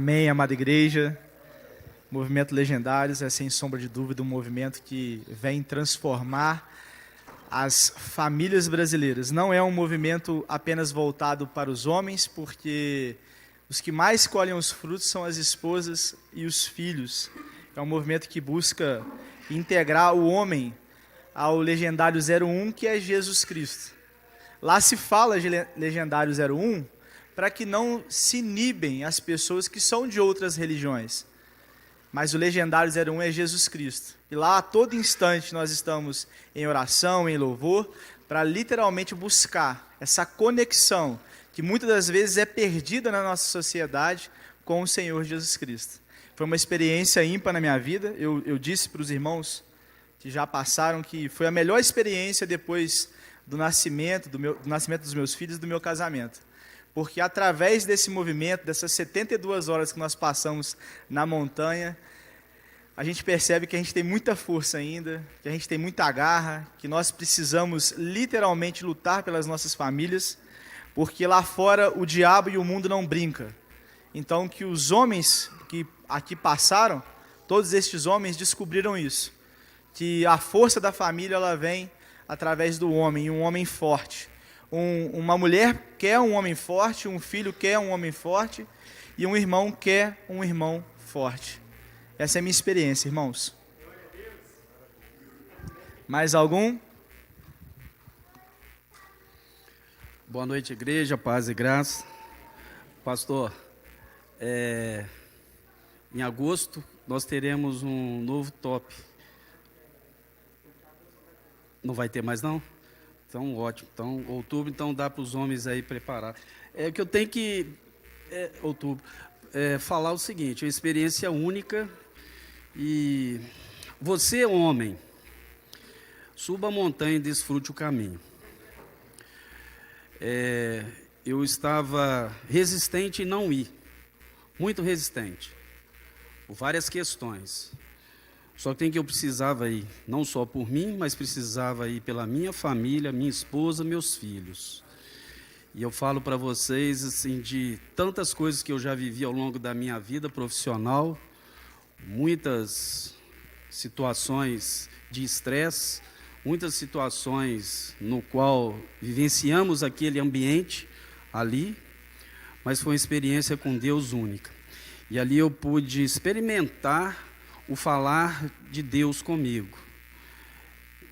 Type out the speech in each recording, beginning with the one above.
Amém, amada igreja. Movimento Legendários é, sem sombra de dúvida, um movimento que vem transformar as famílias brasileiras. Não é um movimento apenas voltado para os homens, porque os que mais colhem os frutos são as esposas e os filhos. É um movimento que busca integrar o homem ao Legendário 01, que é Jesus Cristo. Lá se fala de Legendário 01 para que não se inibem as pessoas que são de outras religiões. Mas o Legendário 01 é Jesus Cristo. E lá, a todo instante, nós estamos em oração, em louvor, para literalmente buscar essa conexão que muitas das vezes é perdida na nossa sociedade com o Senhor Jesus Cristo. Foi uma experiência ímpar na minha vida. Eu disse para os irmãos que já passaram que foi a melhor experiência depois do nascimento dos meus filhos e do meu casamento. Porque através desse movimento, dessas 72 horas que nós passamos na montanha, a gente percebe que a gente tem muita força ainda, que a gente tem muita garra, que nós precisamos literalmente lutar pelas nossas famílias, porque lá fora o diabo e o mundo não brincam. Então que os homens que aqui passaram, todos estes homens descobriram isso, que a força da família ela vem através do homem, e um homem forte. Uma mulher quer um homem forte, um filho quer um homem forte, e um irmão quer um irmão forte. Essa é a minha experiência, irmãos. Mais algum? Boa noite, igreja, paz e graça. Pastor, em agosto nós teremos um novo top. Não vai ter mais, não? Então, ótimo. Então, outubro, então dá para os homens aí preparar. É que eu tenho que, falar o seguinte, uma experiência única. E você, homem, suba a montanha e desfrute o caminho. Eu estava resistente em não ir, muito resistente, por várias questões. Só que eu precisava ir, não só por mim, mas precisava ir pela minha família, minha esposa, meus filhos. E eu falo para vocês assim, de tantas coisas que eu já vivi ao longo da minha vida profissional, muitas situações de estresse, muitas situações no qual vivenciamos aquele ambiente ali, mas foi uma experiência com Deus única. E ali eu pude experimentar o falar de Deus comigo.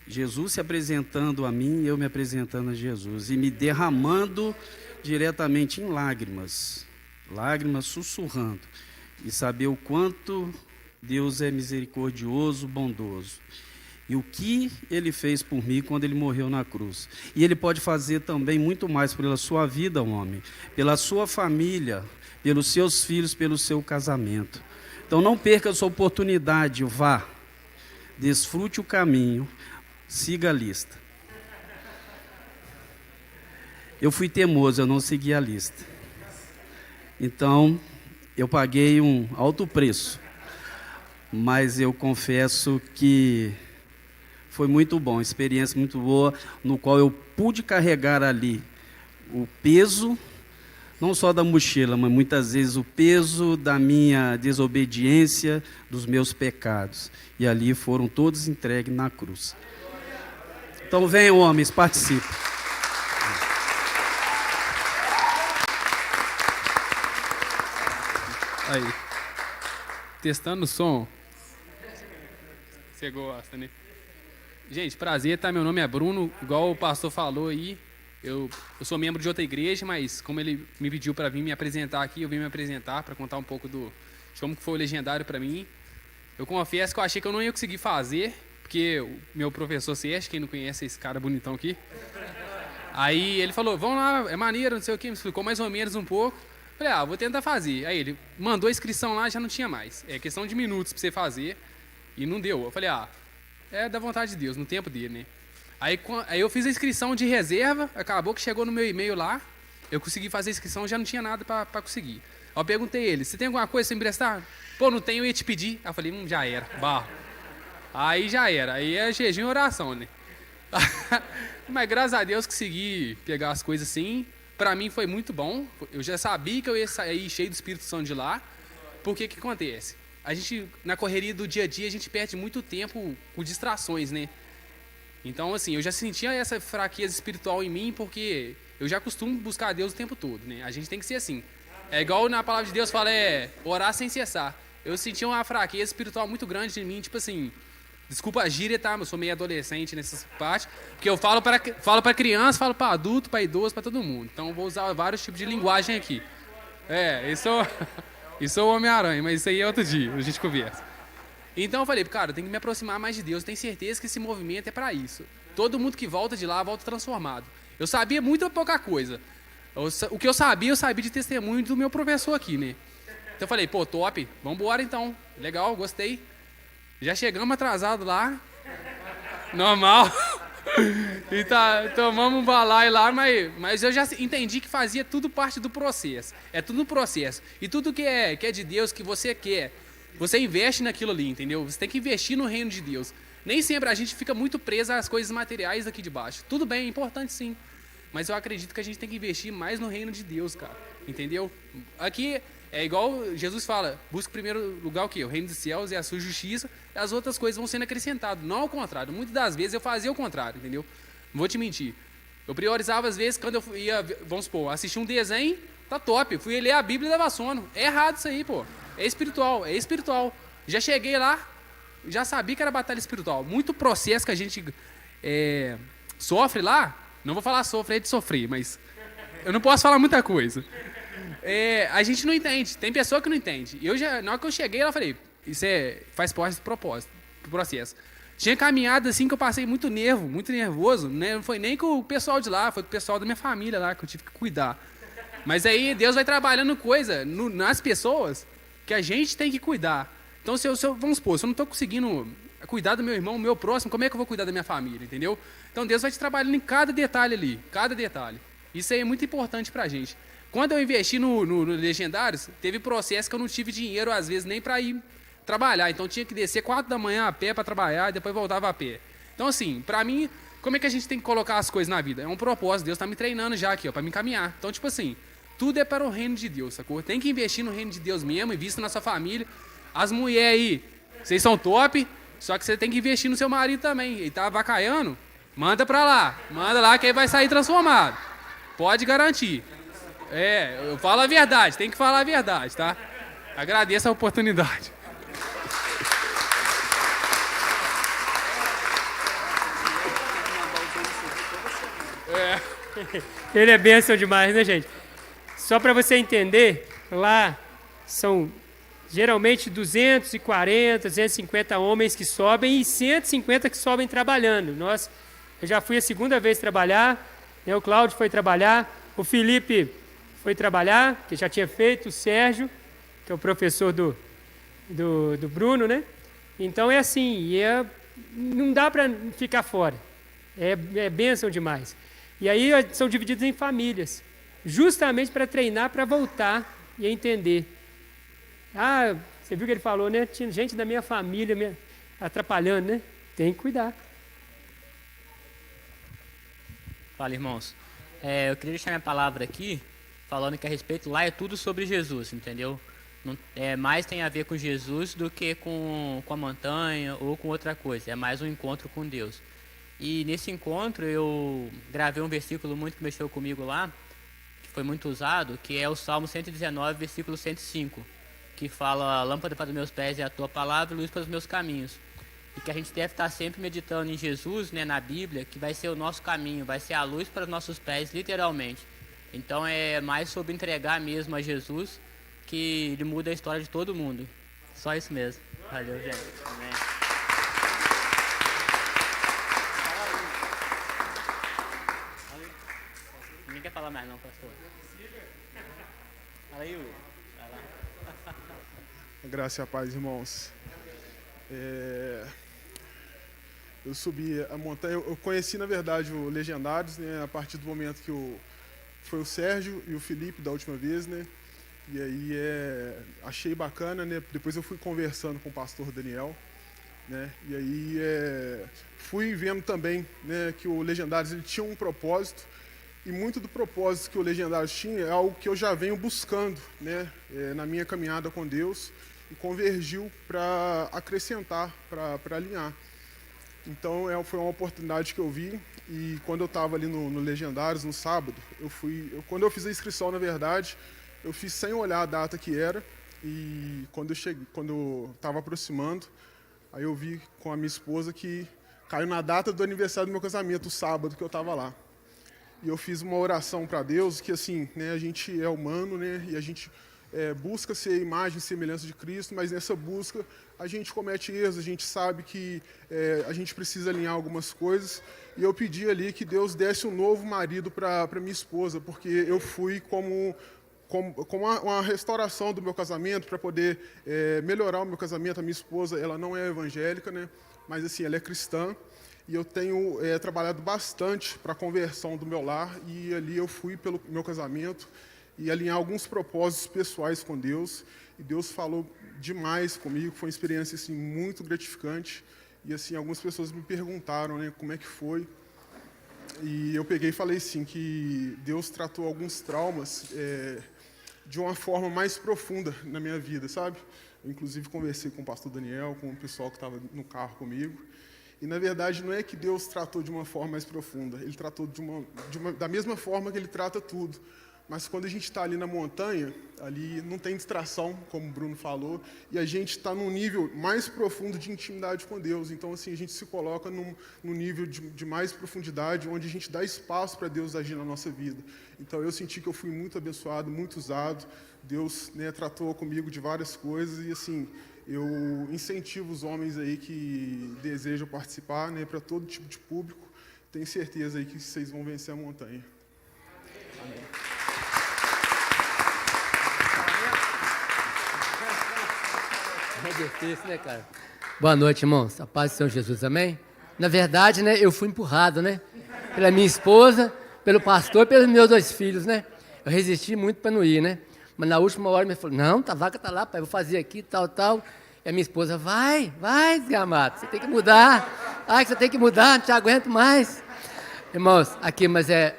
Jesus se apresentando a mim, eu me apresentando a Jesus, e me derramando diretamente em lágrimas, sussurrando, e saber o quanto Deus é misericordioso, bondoso, e o que Ele fez por mim quando Ele morreu na cruz. E Ele pode fazer também muito mais pela sua vida, homem, pela sua família, pelos seus filhos, pelo seu casamento. Então não perca a sua oportunidade, vá, desfrute o caminho, siga a lista. Eu fui teimoso, eu não segui a lista. Então, eu paguei um alto preço, mas eu confesso que foi muito bom, experiência muito boa, no qual eu pude carregar ali o peso, não só da mochila, mas muitas vezes o peso da minha desobediência, dos meus pecados. E ali foram todos entregues na cruz. Então venham, homens, participem. Aí. Testando o som. Você gosta, né? Gente, prazer, tá? Meu nome é Bruno, igual o pastor falou aí. Eu sou membro de outra igreja, mas como ele me pediu para vir me apresentar aqui, eu vim me apresentar para contar um pouco de como que foi o Legendário para mim. Eu confesso que eu achei que eu não ia conseguir fazer, porque o meu professor Sérgio, quem não conhece esse cara bonitão aqui, aí ele falou, vamos lá, é maneiro, não sei o que, me explicou mais ou menos um pouco. Falei, vou tentar fazer. Aí ele mandou a inscrição lá, já não tinha mais. É questão de minutos para você fazer, e não deu. Eu falei, é da vontade de Deus, no tempo dele, né? Aí eu fiz a inscrição de reserva, acabou que chegou no meu e-mail lá, eu consegui fazer a inscrição, já não tinha nada para conseguir. Aí eu perguntei a ele, você tem alguma coisa para me emprestar? Pô, não tenho, eu ia te pedir. Aí eu falei, já era, barro. Aí já era, aí é jejum e oração, né? Mas graças a Deus consegui pegar as coisas assim, para mim foi muito bom, eu já sabia que eu ia sair cheio do Espírito Santo de lá, Porque que acontece? A gente, na correria do dia a dia, a gente perde muito tempo com distrações, né? Então, assim, eu já sentia essa fraqueza espiritual em mim, porque eu já costumo buscar Deus o tempo todo, né? A gente tem que ser assim. É igual na palavra de Deus fala, orar sem cessar. Eu sentia uma fraqueza espiritual muito grande em mim, tipo assim, desculpa a gíria, tá? Eu sou meio adolescente nessas partes, porque eu falo para criança, falo para adulto, para idoso, para todo mundo. Então, eu vou usar vários tipos de linguagem aqui. Isso é o Homem-Aranha, mas isso aí é outro dia, a gente conversa. Então eu falei, cara, eu tenho que me aproximar mais de Deus, eu tenho certeza que esse movimento é para isso. Todo mundo que volta de lá, volta transformado. Eu sabia muito pouca coisa. O que eu sabia de testemunho do meu professor aqui, né? Então eu falei, pô, top, vambora então. Legal, gostei. Já chegamos atrasados lá. Normal. E tomamos um balaio lá, mas eu já entendi que fazia tudo parte do processo. É tudo no processo. E tudo que é de Deus, que você quer, você investe naquilo ali, entendeu? Você tem que investir no reino de Deus. Nem sempre a gente fica muito preso às coisas materiais daqui de baixo. Tudo bem, é importante sim. Mas eu acredito que a gente tem que investir mais no reino de Deus, cara. Entendeu? Aqui é igual Jesus fala, busca em primeiro lugar o quê? O reino dos céus e a sua justiça, e as outras coisas vão sendo acrescentadas. Não ao contrário. Muitas das vezes eu fazia o contrário, entendeu? Não vou te mentir. Eu priorizava às vezes quando eu ia, vamos supor, assistir um desenho, tá top. Fui ler a Bíblia e dava sono. É errado isso aí, pô. É espiritual. Já cheguei lá, já sabia que era batalha espiritual. Muito processo que a gente sofre lá. Não vou falar sofrer de sofrer, mas eu não posso falar muita coisa. A gente não entende. Tem pessoa que não entende. Na hora que eu cheguei, eu falei, isso faz parte do propósito, do processo. Tinha caminhada assim que eu passei muito nervoso. Né? Não foi nem com o pessoal de lá, foi com o pessoal da minha família lá que eu tive que cuidar. Mas aí Deus vai trabalhando coisa nas pessoas que a gente tem que cuidar. Então, vamos supor, se eu não estou conseguindo cuidar do meu irmão, do meu próximo, como é que eu vou cuidar da minha família, entendeu? Então, Deus vai te trabalhando em cada detalhe ali, cada detalhe. Isso aí é muito importante pra gente. Quando eu investi no Legendários, teve processo que eu não tive dinheiro, às vezes, nem para ir trabalhar. Então, tinha que descer 4 da manhã a pé para trabalhar e depois voltava a pé. Então, assim, para mim, como é que a gente tem que colocar as coisas na vida? É um propósito. Deus está me treinando já aqui, para me caminhar. Então, tipo assim, tudo é para o reino de Deus, sacou? Tem que investir no reino de Deus mesmo, invista na sua família. As mulheres aí, vocês são top, só que você tem que investir no seu marido também. Ele tá avacaiando, manda lá que ele vai sair transformado. Pode garantir. Eu falo a verdade, tem que falar a verdade, tá? Agradeço a oportunidade. Ele é bênção demais, né, gente? Só para você entender, lá são geralmente 240, 250 homens que sobem e 150 que sobem trabalhando. Eu já fui a segunda vez trabalhar, né? O Cláudio foi trabalhar, o Felipe foi trabalhar, que já tinha feito, o Sérgio, que é o professor do Bruno, né? Então é assim, não dá para ficar fora, é bênção demais. E aí são divididos em famílias, justamente para treinar, para voltar e entender. Você viu o que ele falou, né? Tinha gente da minha família me atrapalhando, né? Tem que cuidar. Fala, irmãos. Eu queria deixar minha palavra aqui, falando que a respeito lá é tudo sobre Jesus, entendeu? Não, mais tem a ver com Jesus do que com a montanha ou com outra coisa. É mais um encontro com Deus. E nesse encontro eu gravei um versículo muito que mexeu comigo lá, que foi muito usado, que é o Salmo 119, versículo 105, que fala: lâmpada para os meus pés é a tua palavra e luz para os meus caminhos. E que a gente deve estar sempre meditando em Jesus, né, na Bíblia, que vai ser o nosso caminho, vai ser a luz para os nossos pés, literalmente. Então é mais sobre entregar mesmo a Jesus, que ele muda a história de todo mundo. Só isso mesmo. Valeu, gente. Amém. Ninguém quer falar mais não, pastor. Fala aí, Will. Vai lá. Graça e a paz, irmãos. Eu subi a montanha, eu conheci, na verdade, o Legendários, né, a partir do momento que foi o Sérgio e o Felipe da última vez, né? E aí achei bacana, né? Depois eu fui conversando com o pastor Daniel, né? E aí fui vendo também, né, que o Legendários ele tinha um propósito E muito do propósito que o Legendários tinha é algo que eu já venho buscando, né, na minha caminhada com Deus, e convergiu para acrescentar, para alinhar. Então, foi uma oportunidade que eu vi, e quando eu estava ali no Legendários, no sábado, quando eu fiz a inscrição, na verdade, eu fiz sem olhar a data que era, e quando eu estava aproximando, aí eu vi com a minha esposa que caiu na data do aniversário do meu casamento, o sábado que eu estava lá. E eu fiz uma oração para Deus, que assim, né, a gente é humano, né, e a gente busca ser a imagem e semelhança de Cristo, mas nessa busca a gente comete erros, a gente sabe que a gente precisa alinhar algumas coisas, e eu pedi ali que Deus desse um novo marido para minha esposa, porque eu fui como uma restauração do meu casamento, para poder melhorar o meu casamento. A minha esposa, ela não é evangélica, né, mas assim, ela é cristã, e eu tenho trabalhado bastante para a conversão do meu lar, e ali eu fui pelo meu casamento e alinhar alguns propósitos pessoais com Deus, e Deus falou demais comigo, foi uma experiência assim, muito gratificante, e assim, algumas pessoas me perguntaram, né, como é que foi, e eu peguei e falei assim, que Deus tratou alguns traumas de uma forma mais profunda na minha vida, sabe? Eu, inclusive, conversei com o pastor Daniel, com o pessoal que estava no carro comigo, e, na verdade, não é que Deus tratou de uma forma mais profunda, Ele tratou da mesma forma que Ele trata tudo. Mas quando a gente está ali na montanha, ali não tem distração, como o Bruno falou, e a gente está num nível mais profundo de intimidade com Deus. Então, assim, a gente se coloca num nível de mais profundidade, onde a gente dá espaço para Deus agir na nossa vida. Então, eu senti que eu fui muito abençoado, muito usado. Deus, né, tratou comigo de várias coisas, e assim, eu incentivo os homens aí que desejam participar, né, para todo tipo de público. Tenho certeza aí que vocês vão vencer a montanha. Amém. É difícil, né, cara? Boa noite, irmãos. A paz do Senhor Jesus, amém? Na verdade, né, eu fui empurrado, né? Pela minha esposa, pelo pastor e pelos meus 2 filhos, né? Eu resisti muito para não ir, né? Mas na última hora me falou, não, a vaca tá lá, pai, eu vou fazer aqui, tal. E a minha esposa, vai, desgramado, você tem que mudar. Ai, você tem que mudar, não te aguento mais. Irmãos, aqui, mas é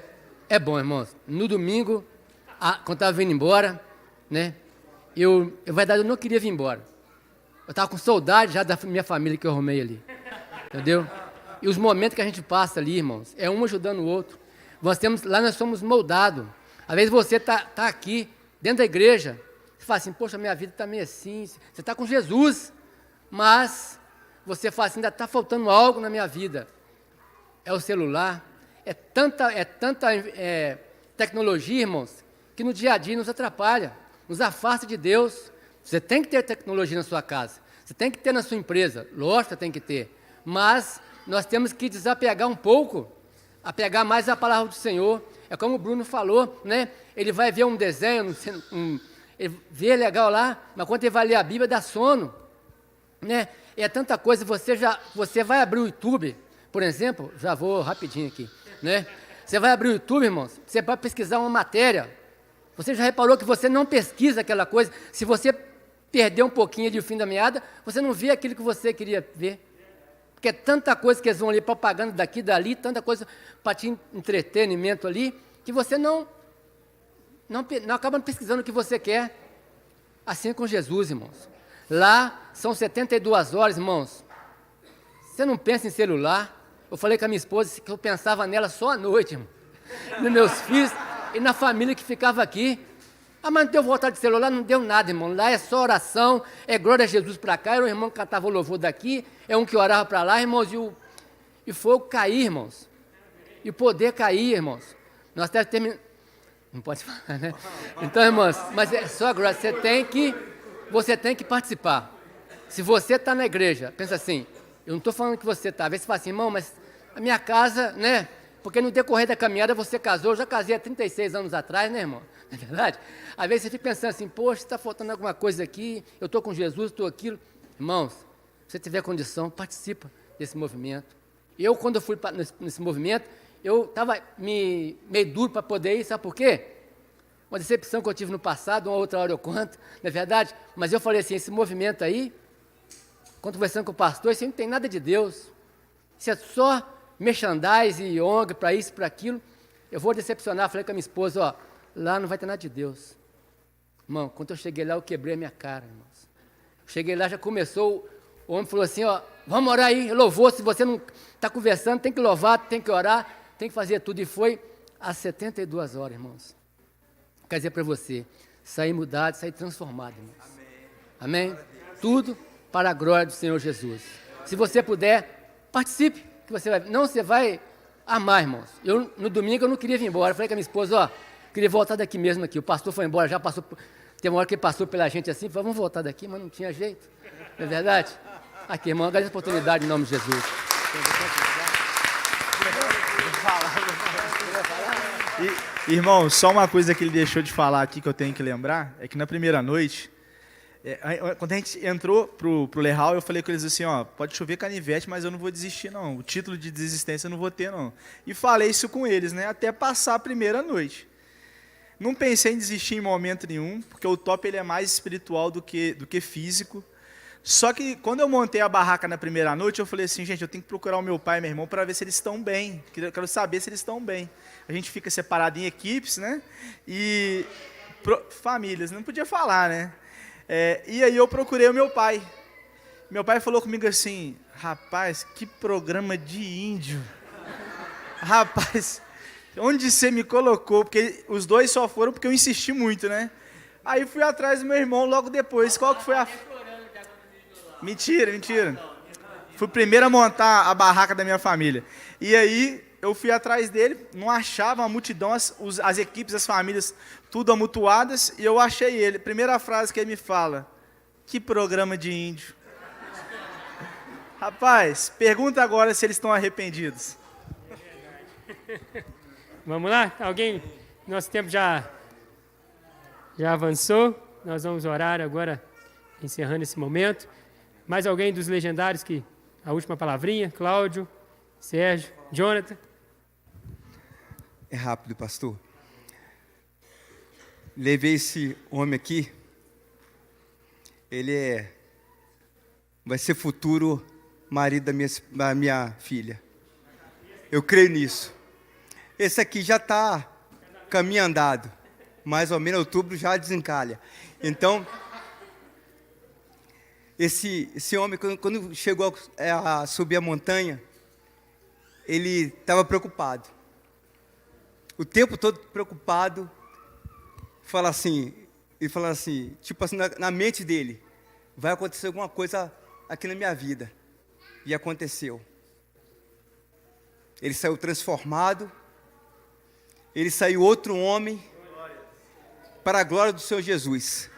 bom, irmãos. No domingo, quando estava vindo embora, né? Na verdade, eu não queria vir embora. Eu estava com saudade já da minha família que eu arrumei ali. Entendeu? E os momentos que a gente passa ali, irmãos, é um ajudando o outro. Lá nós somos moldados. Às vezes você tá aqui, dentro da igreja, você fala assim, poxa, minha vida está meio assim. Você está com Jesus, mas você fala assim, ainda está faltando algo na minha vida. É o celular. É tanta tecnologia, irmãos, que no dia a dia nos atrapalha, nos afasta de Deus. Você tem que ter tecnologia na sua casa, você tem que ter na sua empresa, lógico que tem que ter, mas nós temos que desapegar um pouco, apegar mais à palavra do Senhor. É como o Bruno falou, né? Ele vai ver um desenho, ele vê legal lá, mas quando ele vai ler a Bíblia dá sono, né? É tanta coisa, você vai abrir o YouTube, por exemplo, já vou rapidinho aqui, né? Você vai abrir o YouTube, irmãos, você vai pesquisar uma matéria, você já reparou que você não pesquisa aquela coisa, se você perder um pouquinho de fim da meada, você não vê aquilo que você queria ver. Porque é tanta coisa que eles vão ali, propaganda daqui, dali, tanta coisa para te entretenimento ali, que você não acaba pesquisando o que você quer. Assim é com Jesus, irmãos. Lá são 72 horas, irmãos. Você não pensa em celular. Eu falei com a minha esposa que eu pensava nela só à noite, irmão. Nos meus filhos e na família que ficava aqui. Ah, mas não deu vontade de celular, não deu nada, irmão. Lá é só oração, é glória a Jesus para cá, era um irmão que cantava o louvor daqui, é um que orava para lá, irmãos, e o fogo cair, irmãos. E o poder cair, irmãos. Nós até terminamos. Não pode falar, né? Então, irmãos, mas é só glória, você tem que participar. Se você está na igreja, pensa assim, eu não estou falando que você está, às vezes você fala assim, irmão, mas a minha casa, né? Porque no decorrer da caminhada você casou, eu já casei há 36 anos atrás, né, irmão? Não é verdade? Às vezes você fica pensando assim, poxa, está faltando alguma coisa aqui, eu estou com Jesus, estou aquilo. Irmãos, se você tiver condição, participa desse movimento. Eu, quando eu fui nesse movimento, eu estava meio duro para poder ir, sabe por quê? Uma decepção que eu tive no passado, uma outra hora eu conto, não é verdade? Mas eu falei assim, esse movimento aí, quando conversando com o pastor, isso aí não tem nada de Deus. Isso é só merchandise e ONG para isso, para aquilo. Eu vou decepcionar, falei com a minha esposa, ó, lá não vai ter nada de Deus. Irmão, quando eu cheguei lá, eu quebrei a minha cara, irmãos. Cheguei lá, já começou, o homem falou assim, ó, vamos orar aí, louvor, se você não está conversando, tem que louvar, tem que orar, tem que fazer tudo. E foi às 72 horas, irmãos. Quer dizer para você, sair mudado, sair transformado, irmãos. Amém? Amém? Tudo para a glória do Senhor Jesus. Se você puder, participe, que você vai, não, você vai amar, irmãos. Eu, no domingo, eu não queria vir embora. Eu falei com a minha esposa, ó, queria voltar daqui mesmo aqui. O pastor foi embora, já passou, tem uma hora que ele passou pela gente assim, falou, vamos voltar daqui, mas não tinha jeito. Não é verdade? Aqui, irmão, agradeço a oportunidade em nome de Jesus. Irmão, só uma coisa que ele deixou de falar aqui que eu tenho que lembrar, é que na primeira noite, quando a gente entrou pro Le Hall, eu falei com eles assim, ó, pode chover canivete, mas eu não vou desistir não, o título de desistência eu não vou ter não. E falei isso com eles, né, até passar a primeira noite. Não pensei em desistir em momento nenhum, porque o top ele é mais espiritual do que físico. Só que quando eu montei a barraca na primeira noite, eu falei assim, gente, eu tenho que procurar o meu pai e meu irmão para ver se eles estão bem. Eu quero saber se eles estão bem. A gente fica separado em equipes, né? E famílias, não podia falar, né? E aí eu procurei o meu pai. Meu pai falou comigo assim, rapaz, que programa de índio. Rapaz, onde você me colocou? Porque os dois só foram porque eu insisti muito, né? Aí fui atrás do meu irmão logo depois. Qual que foi a... Mentira. Fui primeiro a montar a barraca da minha família. E aí eu fui atrás dele, não achava a multidão, as equipes, as famílias, tudo amutuadas, e eu achei ele. Primeira frase que ele me fala, que programa de índio. Rapaz, pergunta agora se eles estão arrependidos. Vamos lá? Alguém? Nosso tempo já avançou. Nós vamos orar agora, encerrando esse momento. Mais alguém dos legendários que... A última palavrinha? Cláudio, Sérgio, Jonathan. É rápido, pastor. Levei esse homem aqui. Ele vai ser futuro marido da minha filha. Eu creio nisso. Esse aqui já está caminho andado. Mais ou menos em outubro já desencalha. Então... Esse homem, quando chegou a subir a montanha, ele estava preocupado. O tempo todo preocupado, ele fala assim, tipo assim, na mente dele, vai acontecer alguma coisa aqui na minha vida. E aconteceu. Ele saiu transformado, ele saiu outro homem, para a glória do Senhor Jesus.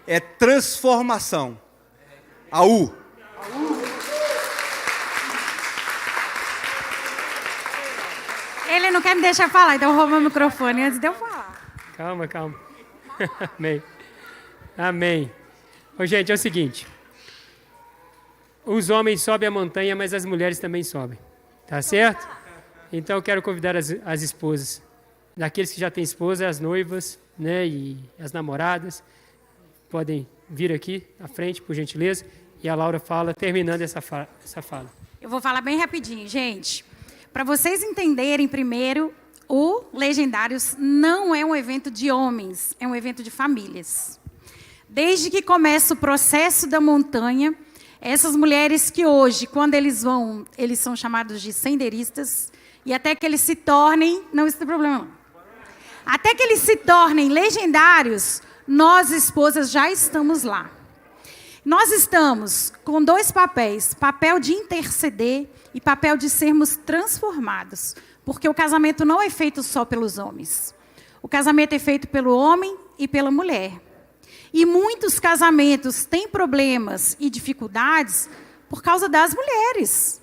É transformação. AU. Ele não quer me deixar falar, então roubou o microfone antes de eu falar. Calma. Amém. Ô, gente, é o seguinte. Os homens sobem a montanha, mas as mulheres também sobem. Tá certo? Então eu quero convidar as esposas. Daqueles que já têm esposa, as noivas, né, e as namoradas, podem vir aqui à frente, por gentileza. E a Laura fala, terminando essa fala. Eu vou falar bem rapidinho, gente. Para vocês entenderem primeiro, o Legendários não é um evento de homens, é um evento de famílias. Desde que começa o processo da montanha, essas mulheres que hoje, quando eles são chamados de senderistas, e até que eles se tornem, não, isso não tem problema não. Até que eles se tornem legendários, nós, esposas, já estamos lá. Nós estamos com dois papéis, papel de interceder e papel de sermos transformados, porque o casamento não é feito só pelos homens. O casamento é feito pelo homem e pela mulher. E muitos casamentos têm problemas e dificuldades por causa das mulheres.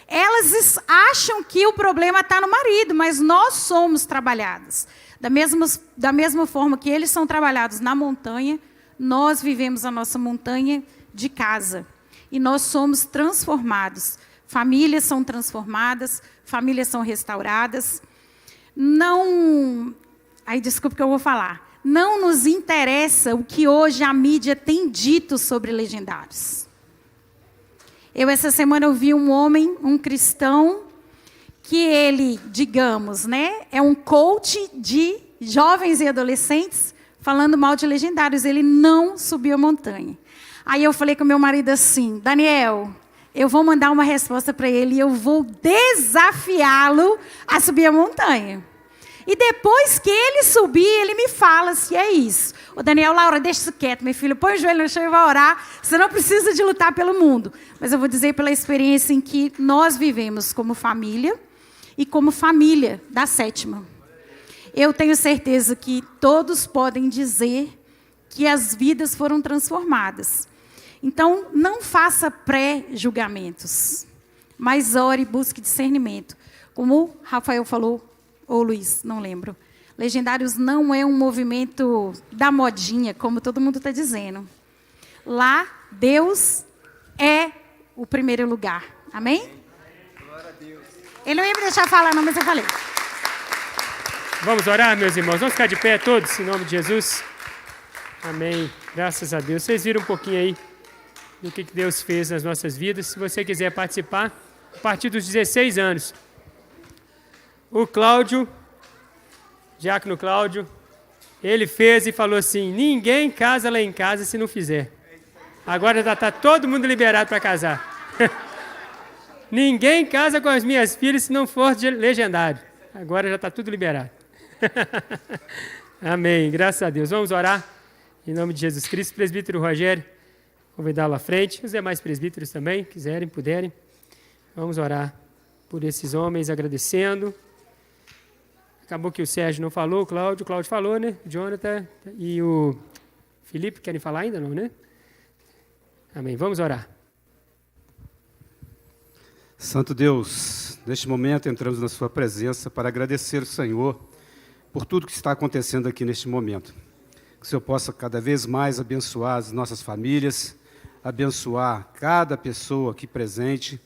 Elas acham que o problema está no marido, mas nós somos trabalhadas. Da mesma forma que eles são trabalhados na montanha, nós vivemos a nossa montanha de casa. E nós somos transformados. Famílias são transformadas, famílias são restauradas. Desculpa que eu vou falar. Não nos interessa o que hoje a mídia tem dito sobre legendários. Essa semana, eu vi um homem, um cristão, que ele, digamos, né, é um coach de jovens e adolescentes falando mal de Legendários. Ele não subiu a montanha. Aí eu falei com meu marido assim: Daniel, eu vou mandar uma resposta para ele e eu vou desafiá-lo a subir a montanha. E depois que ele subir, ele me fala se é isso. Ô Daniel, Laura, deixa isso quieto, meu filho. Põe o joelho no chão e vai orar. Você não precisa de lutar pelo mundo. Mas eu vou dizer pela experiência em que nós vivemos como família e como família da Sétima. Eu tenho certeza que todos podem dizer que as vidas foram transformadas. Então, não faça pré-julgamentos, mas ore e busque discernimento. Como o Rafael falou, ou Luiz, não lembro. Legendários não é um movimento da modinha, como todo mundo está dizendo. Lá, Deus é o primeiro lugar. Amém? Glória a Deus. Ele não ia me deixar falar, não, mas eu falei. Vamos orar, meus irmãos? Vamos ficar de pé todos, em nome de Jesus? Amém. Graças a Deus. Vocês viram um pouquinho aí do que Deus fez nas nossas vidas. Se você quiser participar, a partir dos 16 anos. O Cláudio, Diácono Cláudio, ele fez e falou assim: ninguém casa lá em casa se não fizer. Agora já está todo mundo liberado para casar. Ninguém casa com as minhas filhas se não for de Legendário. Agora já está tudo liberado. Amém. Graças a Deus. Vamos orar. Em nome de Jesus Cristo. Presbítero Rogério, convidá-lo à frente. Os demais presbíteros também, quiserem, puderem. Vamos orar por esses homens, agradecendo. Acabou que o Sérgio não falou, o Cláudio falou, né? O Jonathan e o Felipe querem falar ainda, não, né? Amém. Vamos orar. Santo Deus, neste momento entramos na sua presença para agradecer o Senhor por tudo que está acontecendo aqui neste momento. Que o Senhor possa cada vez mais abençoar as nossas famílias, abençoar cada pessoa aqui presente,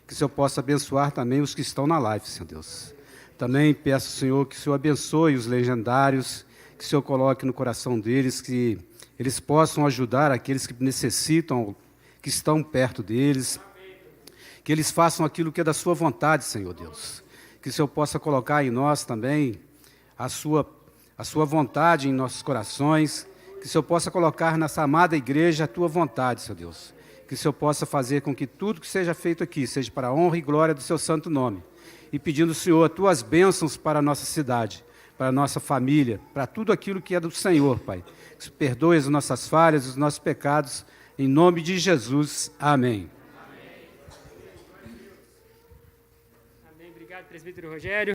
que o Senhor possa abençoar também os que estão na live, Senhor Deus. Também peço, Senhor, que o Senhor abençoe os legendários, que o Senhor coloque no coração deles, que eles possam ajudar aqueles que necessitam, que estão perto deles, que eles façam aquilo que é da sua vontade, Senhor Deus. Que o Senhor possa colocar em nós também a sua vontade em nossos corações, que o Senhor possa colocar nessa amada igreja a tua vontade, Senhor Deus. Que o Senhor possa fazer com que tudo que seja feito aqui seja para a honra e glória do seu santo nome. E pedindo, Senhor, as tuas bênçãos para a nossa cidade, para a nossa família, para tudo aquilo que é do Senhor, Pai. Que o Senhor perdoe as nossas falhas, os nossos pecados, em nome de Jesus. Amém. Amém. Obrigado, presbítero Rogério.